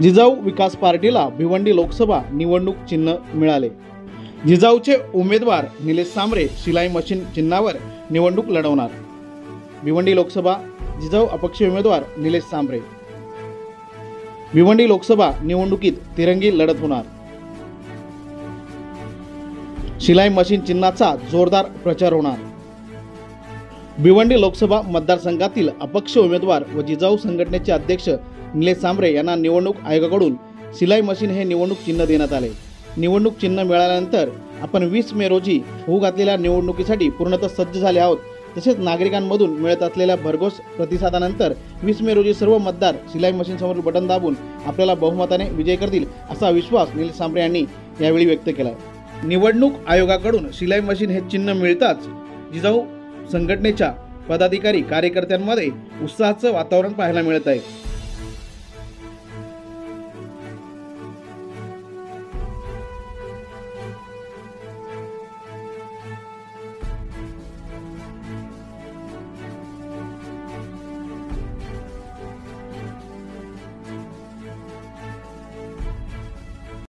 जिजाऊ विकास पार्टीला भिवंडी लोकसभा निवडणूक चिन्ह मिळाले। जिजाऊचे उमेदवार निलेश सांबरे शिलाई मशीन चिन्हावर निवडणूक लढवणार। भिवंडी लोकसभा जिजाऊ अपक्ष उमेदवार निलेश सांबरे। भिवंडी लोकसभा निवडणुकीत तिरंगी लढत होणार। शिलाई मशीन चिन्हाचा जोरदार प्रचार होणार। भिवंडी लोकसभा मतदारसंघातील अपक्ष उमेदवार व जिजाऊ संघटनेचे अध्यक्ष निलेश सांबरे यांना निवडणूक आयोगाकडून शिलाई मशीन हे निवडणूक चिन्ह देण्यात आले। निवडणूक चिन्ह मिळाल्यानंतर आपण 20 मे रोजी होऊ घातलेल्या निवडणुकीसाठी पूर्णतः सज्ज झाले आहोत। तसेच नागरिकांमधून मिळत असलेल्या भरघोस प्रतिसादानंतर 20 मे रोजी सर्व मतदार शिलाई मशीन समोरील बटन दाबून आपल्याला बहुमताने विजय करतील असा विश्वास निलेश सांबरे यांनी यावेळी व्यक्त केला। निवडणूक आयोगाकडून शिलाई मशीन हे चिन्ह मिळताच जिजाऊ संघटनेच्या पदाधिकारी कार्यकर्त्यांमध्ये उत्साहाचं वातावरण पाहायला मिळत आहे।